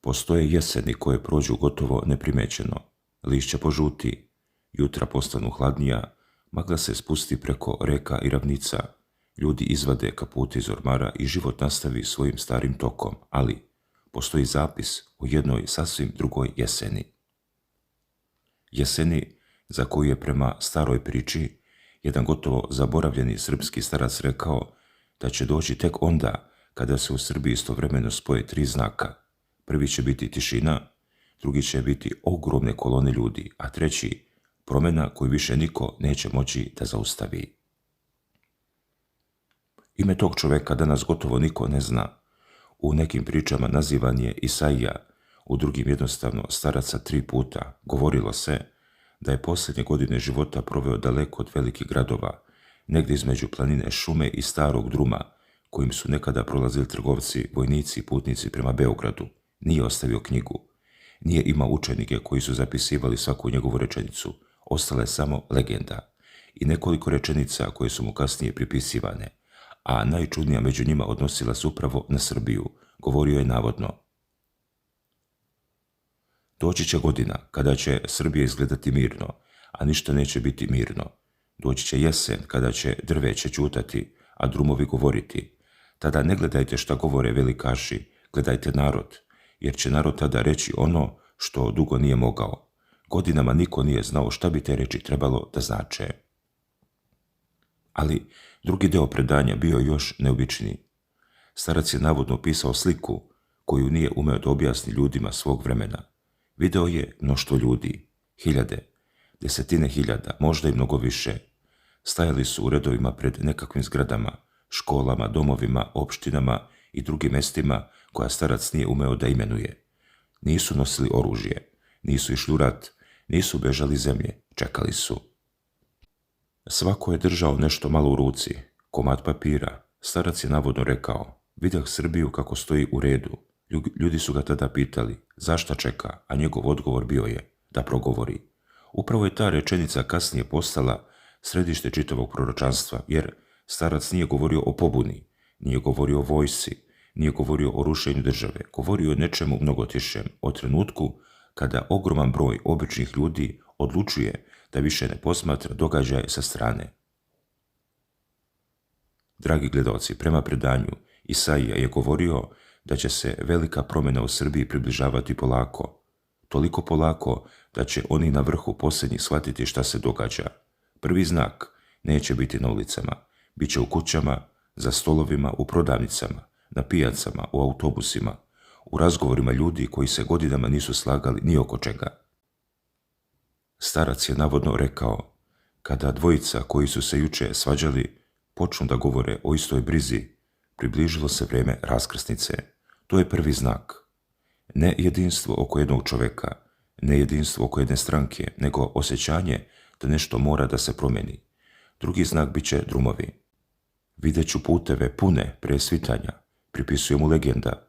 Postoje jeseni koje prođu gotovo neprimećeno. Lišća požuti, jutra postanu hladnija, magla se spusti preko reka i ravnica, ljudi izvade kapute iz ormara i život nastavi svojim starim tokom, ali postoji zapis o jednoj sasvim drugoj jeseni. Jeseni za koju je prema staroj priči jedan gotovo zaboravljeni srpski starac rekao da će doći tek onda kada se u Srbiji istovremeno spoje 3 znaka. Prvi će biti tišina, drugi će biti ogromne kolone ljudi, a treći promjena koju više niko neće moći da zaustavi. Ime tog čoveka danas gotovo niko ne zna. U nekim pričama nazivan je Isaija, u drugim jednostavno staraca 3 puta. Govorilo se da je posljednje godine života proveo daleko od velikih gradova, negdje između planine Šume i Starog Druma, kojim su nekada prolazili trgovci, vojnici i putnici prema Beogradu. Nije ostavio knjigu. Nije imao učenike koji su zapisivali svaku njegovu rečenicu. Ostala je samo legenda i nekoliko rečenica koje su mu kasnije pripisivane, a najčudnija među njima odnosila se upravo na Srbiju. Govorio je navodno: doći će godina kada će Srbija izgledati mirno, a ništa neće biti mirno. Doći će jesen kada će drveće ćutati, a drumovi govoriti. Tada ne gledajte šta govore velikaši, gledajte narod, jer će narod tada reći ono što dugo nije mogao. Godinama niko nije znao šta bi te reči trebalo da znače. Ali drugi deo predanja bio još neobičniji. Starac je navodno opisao sliku koju nije umeo da objasni ljudima svog vremena. Video je mnoštvo ljudi, hiljade, desetine hiljada, možda i mnogo više. Stajali su u redovima pred nekakvim zgradama, školama, domovima, opštinama i drugim mestima koja starac nije umeo da imenuje. Nisu nosili oružje, nisu išli u rat, nisu bežali zemlje, čekali su. Svako je držao nešto malo u ruci, komad papira. Starac je navodno rekao: vidah Srbiju kako stoji u redu. Ljudi su ga tada pitali zašta čeka, a njegov odgovor bio je da progovori. Upravo je ta rečenica kasnije postala središte čitavog proročanstva, jer starac nije govorio o pobuni, nije govorio o vojsci, nije govorio o rušenju države, govorio o nečemu mnogo tišem, o trenutku kada ogroman broj običnih ljudi odlučuje da više ne posmatra događaje sa strane. Dragi gledaoci, prema predanju, Isaija je govorio da će se velika promjena u Srbiji približavati polako, toliko polako da će oni na vrhu posljednjih shvatiti šta se događa. Prvi znak neće biti na ulicama, bit će u kućama, za stolovima, u prodavnicama, na pijacama, u autobusima, u razgovorima ljudi koji se godinama nisu slagali ni oko čega. Starac je navodno rekao: kada dvojica koji su se juče svađali počnu da govore o istoj brizi, približilo se vrijeme raskrsnice. To je prvi znak. Ne jedinstvo oko jednog čoveka, ne jedinstvo oko jedne stranke, nego osjećanje da nešto mora da se promijeni. Drugi znak bit će drumovi. Vidjet ću puteve pune pre svitanja, pripisuje mu legenda.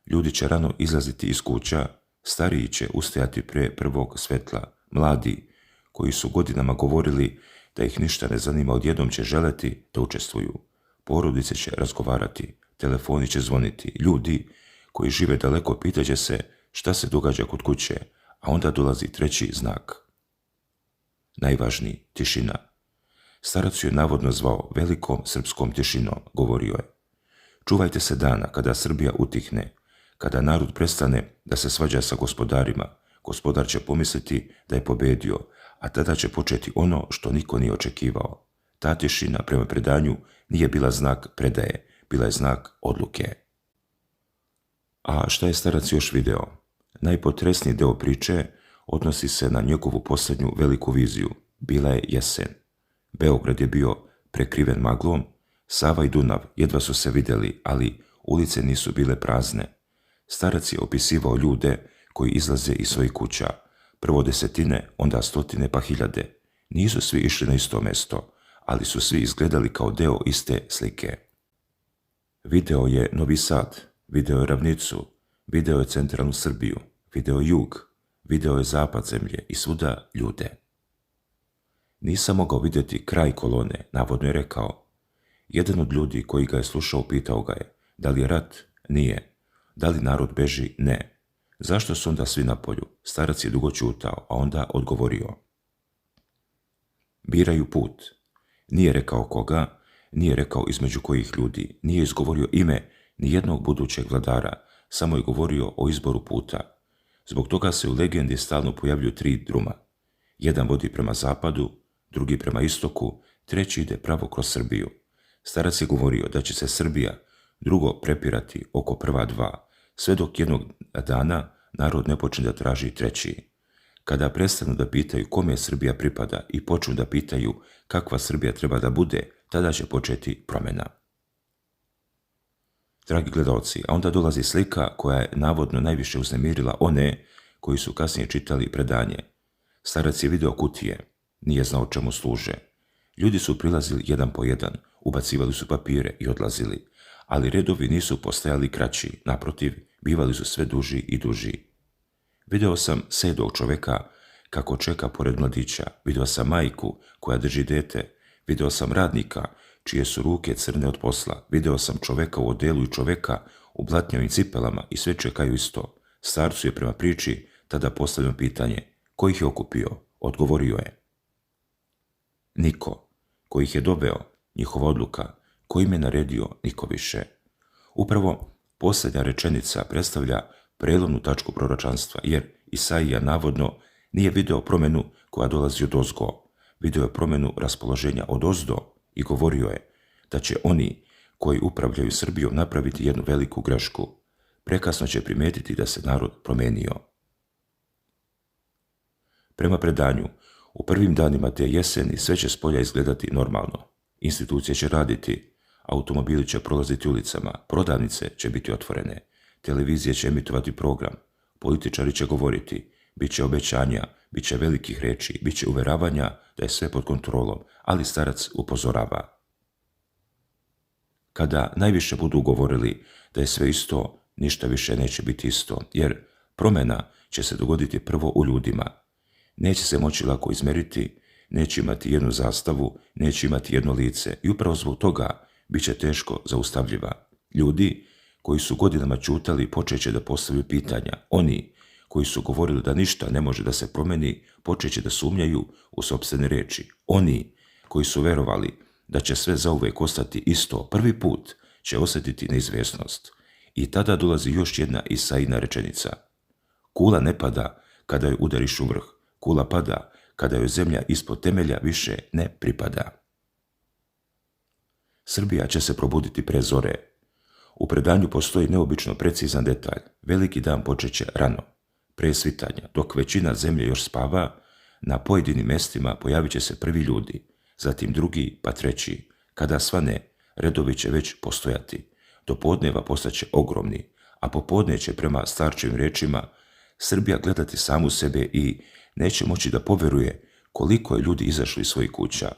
Ljudi će rano izlaziti iz kuća, stariji će ustajati pre prvog svetla, mladi, koji su godinama govorili da ih ništa ne zanima, odjednom će želeti da učestvuju. Porodice će razgovarati, telefoni će zvoniti, ljudi koji žive daleko pitaće se šta se događa kod kuće, a onda dolazi treći znak. Najvažniji, tišina. Starac ju je navodno zvao velikom srpskom tišinom, govorio je: čuvajte se dana kada Srbija utihne, kada narod prestane da se svađa sa gospodarima, gospodar će pomisliti da je pobedio, a tada će početi ono što niko nije očekivao. Ta tišina prema predanju nije bila znak predaje, bila je znak odluke. A šta je starac još video? Najpotresniji deo priče odnosi se na njegovu posljednju veliku viziju. Bila je jesen. Beograd je bio prekriven maglom, Sava i Dunav jedva su se vidjeli, ali ulice nisu bile prazne. Starac je opisivao ljude koji izlaze iz svojih kuća, prvo desetine, onda stotine pa hiljade. Nisu svi išli na isto mesto, ali su svi izgledali kao deo iste slike. Video je Novi Sad, video je ravnicu, video je centralnu Srbiju, video je jug, video je zapad zemlje i svuda ljude. Nisam mogao vidjeti kraj kolone, navodno je rekao. Jedan od ljudi koji ga je slušao pitao ga je: da li je rat? Nije. Da li narod beži? Ne. Zašto su onda svi na polju? Starac je dugo ćutao, a onda odgovorio. Biraju put. Nije rekao koga, nije rekao između kojih ljudi, nije izgovorio ime ni jednog budućeg vladara, samo je govorio o izboru puta. Zbog toga se u legendi stalno pojavljuju 3 druma. Jedan vodi prema zapadu, drugi prema istoku, treći ide pravo kroz Srbiju. Starac je govorio da će se Srbija drugo prepirati oko prva 2, sve dok jednog dana narod ne počne da traži treći. Kada prestanu da pitaju kome Srbija pripada i počnu da pitaju kakva Srbija treba da bude, tada će početi promjena. Dragi gledalci, a onda dolazi slika koja je navodno najviše uznemirila one koji su kasnije čitali predanje. Starac je video kutije, nije znao čemu služe. Ljudi su prilazili jedan po jedan, ubacivali su papire i odlazili, ali redovi nisu postajali kraći, naprotiv, bivali su sve duži i duži. Video sam sedog čoveka kako čeka pored mladića, video sam majku koja drži dete, video sam radnika čije su ruke crne od posla, video sam čoveka u odelu i čoveka u blatnjavim cipelama i sve čekaju isto. Starcu je prema priči tada postavljeno pitanje, ko ih je okupio? Odgovorio je. Niko. Ko ih je doveo? Njihova odluka. Ko im je naredio? Niko više. Upravo posljednja rečenica predstavlja prelomnu tačku proročanstva, jer Isaija navodno nije video promjenu koja dolazi od ozgo, video je promjenu raspoloženja od ozdo i govorio je da će oni koji upravljaju Srbijom napraviti jednu veliku grešku. Prekasno će primijetiti da se narod promijenio. Prema predanju, u prvim danima te jeseni sve će s polja izgledati normalno. Institucije će raditi, automobili će prolaziti ulicama, prodavnice će biti otvorene, televizije će emitovati program, političari će govoriti, bit će obećanja, bit će velikih reči, bit će uveravanja da je sve pod kontrolom, ali starac upozorava. Kada najviše budu govorili da je sve isto, ništa više neće biti isto, jer promjena će se dogoditi prvo u ljudima. Neće se moći lako izmeriti, neće imati jednu zastavu, neće imati jedno lice i upravo zbog toga bit će teško zaustavljiva. Ljudi koji su godinama ćutali počet će da postavljaju pitanja. Oni koji su govorili da ništa ne može da se promeni, počet će da sumnjaju u sopstvene reči. Oni koji su verovali da će sve zauvek ostati isto, prvi put će osjetiti neizvjesnost. I tada dolazi još jedna Isaijina rečenica. Kula ne pada kada joj udariš u vrh, kula pada kada joj zemlja ispod temelja više ne pripada. Srbija će se probuditi pre zore. U predanju postoji neobično precizan detalj. Veliki dan počeće rano, pre svitanja, dok većina zemlje još spava, na pojedinim mjestima pojavit će se prvi ljudi, zatim drugi pa treći. Kada svane, redovi će već postojati. Do podneva postaće ogromni, a popodne će prema starčevim rečima Srbija gledati samu sebe i neće moći da poveruje koliko je ljudi izašli iz svojih kuća.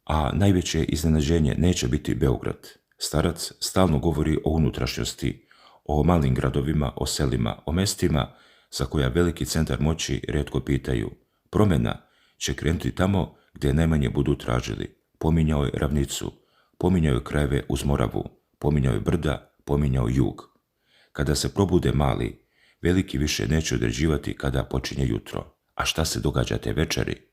A najveće iznenađenje neće biti Beograd. Starac stalno govori o unutrašnjosti, o malim gradovima, o selima, o mestima za koja veliki centar moći rijetko pitaju. Promjena će krenuti tamo gdje najmanje budu tražili. Pominjao je ravnicu, pominjao je krajeve uz Moravu, pominjao je brda, pominjao jug. Kada se probude mali, veliki više neće određivati kada počinje jutro. A šta se događa te večeri?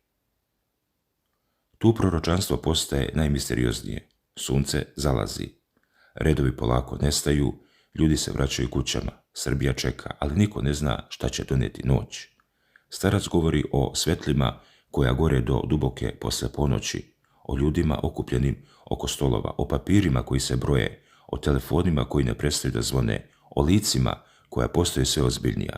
Tu proročanstvo postaje najmisterioznije. Sunce zalazi. Redovi polako nestaju, ljudi se vraćaju kućama. Srbija čeka, ali niko ne zna šta će doneti noć. Starac govori o svetlima koja gore do duboke posle ponoći, o ljudima okupljenim oko stolova, o papirima koji se broje, o telefonima koji ne prestaju da zvone, o licima koja postoje sve ozbiljnija.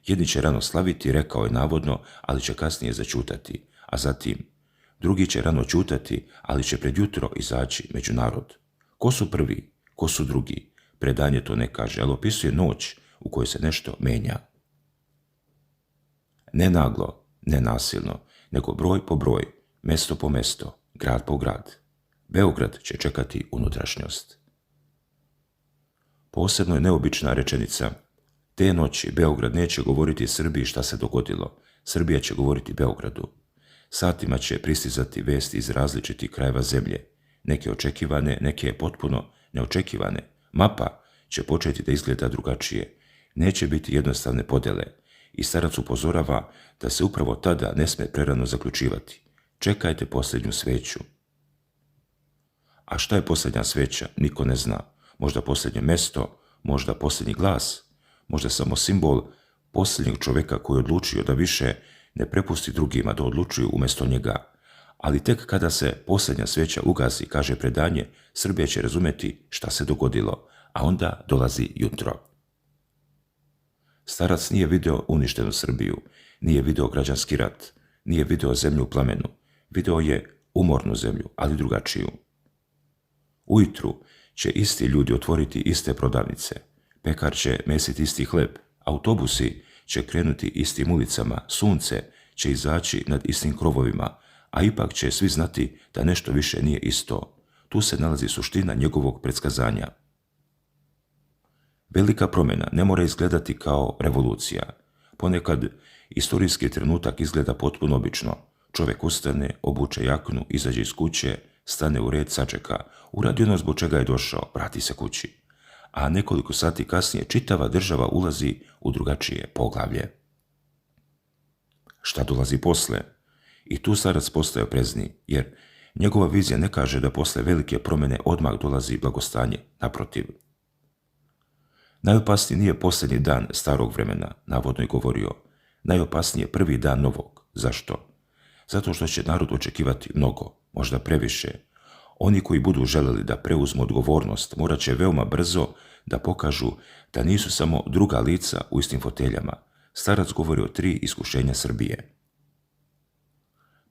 Jedni će rano slaviti, rekao je navodno, ali će kasnije začutati, a zatim drugi će rano ćutati, ali će pred jutro izaći među narod. Ko su prvi, ko su drugi? Predanje to ne kaže, ali opisuje noć u kojoj se nešto menja. Ne naglo, ne nasilno, nego broj po broj, mesto po mesto, grad po grad. Beograd će čekati unutrašnjost. Posebno je neobična rečenica. Te noći Beograd neće govoriti Srbiji šta se dogodilo. Srbija će govoriti Beogradu. Satima će pristizati vesti iz različitih krajeva zemlje. Neke očekivane, neke potpuno neočekivane. Mapa će početi da izgleda drugačije. Neće biti jednostavne podjele i starac upozorava da se upravo tada ne sme prerano zaključivati. Čekajte posljednju sveću. A šta je posljednja sveća, niko ne zna. Možda posljednje mesto, možda posljednji glas, možda samo simbol posljednjeg čovjeka koji je odlučio da više ne prepusti drugima da odlučuju umjesto njega. Ali tek kada se posljednja sveća ugasi, kaže predanje, Srbija će razumjeti šta se dogodilo, a onda dolazi jutro. Starac nije video uništenu Srbiju, nije video građanski rat, nije video zemlju u plamenu, video je umornu zemlju, ali drugačiju. Ujutru će isti ljudi otvoriti iste prodavnice, pekar će mesiti isti hleb, autobusi će krenuti istim ulicama, sunce će izaći nad istim krovovima, a ipak će svi znati da nešto više nije isto. Tu se nalazi suština njegovog predskazanja. Velika promjena ne mora izgledati kao revolucija. Ponekad istorijski trenutak izgleda potpuno obično. Čovjek ustane, obuče jaknu, izađe iz kuće, stane u red, sačeka, uradi ono zbog čega je došao, vrati se kući. A nekoliko sati kasnije čitava država ulazi u drugačije poglavlje. Šta dolazi posle? I tu starac postaje oprezniji, jer njegova vizija ne kaže da posle velike promjene odmah dolazi blagostanje, naprotiv. Najopasniji nije posljednji dan starog vremena, navodno je govorio. Najopasniji je prvi dan novog. Zašto? Zato što će narod očekivati mnogo, možda previše. Oni koji budu želeli da preuzmu odgovornost morat će veoma brzo da pokažu da nisu samo druga lica u istim foteljama. Starac govori o 3 iskušenja Srbije.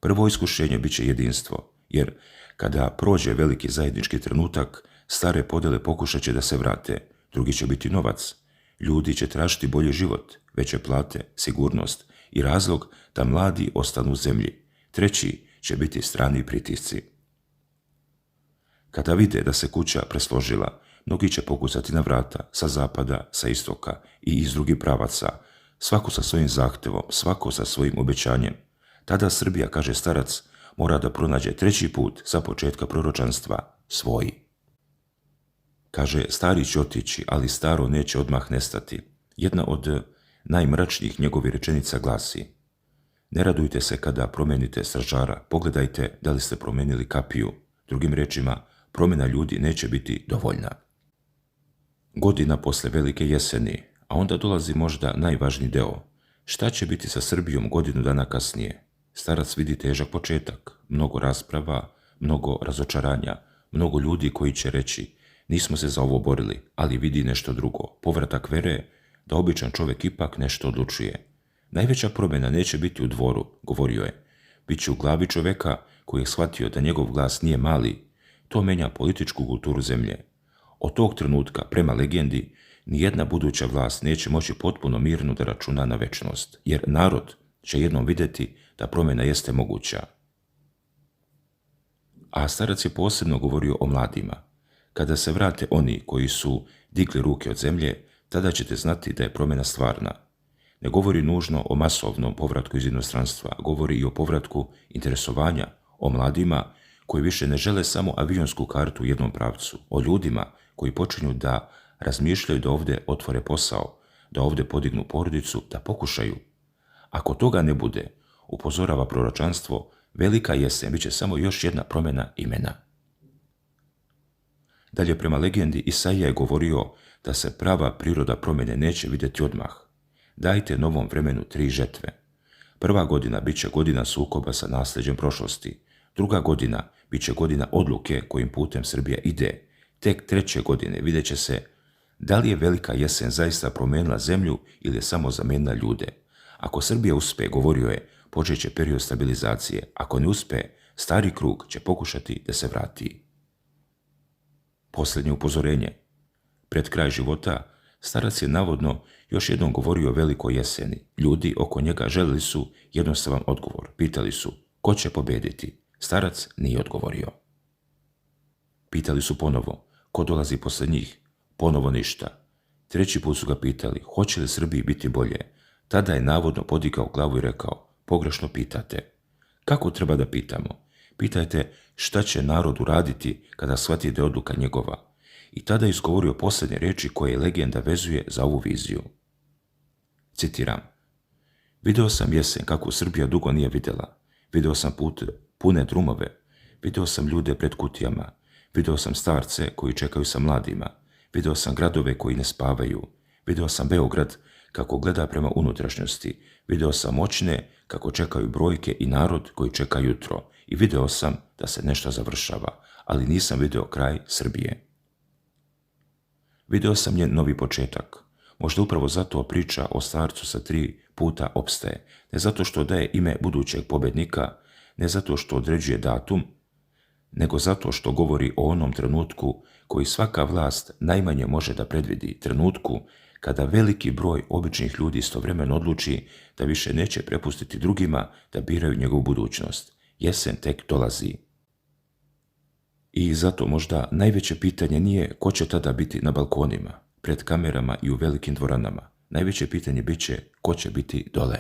Prvo iskušenje bit će jedinstvo, jer kada prođe veliki zajednički trenutak, stare podjele pokušat će da se vrate. Drugi će biti novac. Ljudi će tražiti bolji život, veće plate, sigurnost i razlog da mladi ostanu u zemlji. Treći će biti strani pritisci. Kada vide da se kuća presložila, mnogi će pokucati na vrata sa zapada, sa istoka i iz drugih pravaca, svako sa svojim zahtevom, svako sa svojim obećanjem. Tada Srbija, kaže starac, mora da pronađe treći put sa početka proročanstva, svoj. Kaže, stari će otići, ali staro neće odmah nestati. Jedna od najmračnijih njegovih rečenica glasi: ne radujte se kada promenite stražara, pogledajte da li ste promenili kapiju. Drugim rečima, promjena ljudi neće biti dovoljna. Godina posle velike jeseni, a onda dolazi možda najvažniji deo. Šta će biti sa Srbijom godinu dana kasnije? Starac vidi težak početak, mnogo rasprava, mnogo razočaranja, mnogo ljudi koji će reći: nismo se za ovo borili, ali vidi nešto drugo, povratak vere, da običan čovjek ipak nešto odlučuje. Najveća promjena neće biti u dvoru, govorio je, bit će u glavi čovjeka koji je shvatio da njegov glas nije mali. To menja političku kulturu zemlje. Od tog trenutka, prema legendi, nijedna buduća vlast neće moći potpuno mirno da računa na večnost, jer narod će jednom vidjeti da promjena jeste moguća. A starac je posebno govorio o mladima. Kada se vrate oni koji su digli ruke od zemlje, tada ćete znati da je promjena stvarna. Ne govori nužno o masovnom povratku iz inostranstva, govori i o povratku interesovanja, o mladima koji više ne žele samo avionsku kartu u jednom pravcu, o ljudima koji počinju da razmišljaju da ovdje otvore posao, da ovdje podignu porodicu, da pokušaju. Ako toga ne bude, upozorava proročanstvo, velika jesen bit će samo još jedna promjena imena. Dalje, prema legendi, Isaija je govorio da se prava priroda promjene neće vidjeti odmah. Dajte novom vremenu 3 žetve. Prva godina bit će godina sukoba sa nasljeđem prošlosti. Druga godina bit će godina odluke kojim putem Srbija ide. Tek 3. godine vidjet će se da li je velika jesen zaista promijenila zemlju ili je samo zamijenila ljude. Ako Srbija uspe, govorio je, počet će period stabilizacije. Ako ne uspe, stari krug će pokušati da se vrati. Posljednje upozorenje. Pred kraj života, starac je navodno još jednom govorio o velikoj jeseni. Ljudi oko njega želili su jednostavan odgovor. Pitali su, ko će pobediti? Starac nije odgovorio. Pitali su ponovo, ko dolazi posle njih? Ponovo ništa. 3. put su ga pitali, hoće li Srbiji biti bolje? Tada je navodno podigao glavu i rekao, pogrešno pitate. Kako treba da pitamo? Pitajte šta će narod uraditi kada shvati da je odluka njegova. I tada je izgovorio posljednje riječi koje legenda vezuje za ovu viziju. citiram: Video sam jesen kako Srbija dugo nije vidjela. Video sam pune drumove. Video sam ljude pred kutijama. Video sam starce koji čekaju sa mladima. Video sam gradove koji ne spavaju. Video sam Beograd kako gleda prema unutrašnjosti. Video sam moćne kako čekaju brojke i narod koji čeka jutro. I video sam da se nešto završava, ali nisam video kraj Srbije. Video sam njen novi početak. Možda upravo zato priča o starcu sa 3 puta opstaje. Ne zato što daje ime budućeg pobjednika, ne zato što određuje datum, nego zato što govori o onom trenutku koji svaka vlast najmanje može da predvidi, trenutku kada veliki broj običnih ljudi istovremeno odluči da više neće prepustiti drugima da biraju njegovu budućnost. Jesen tek dolazi. I zato možda najveće pitanje nije ko će tada biti na balkonima, pred kamerama i u velikim dvoranama. Najveće pitanje bit će ko će biti dole.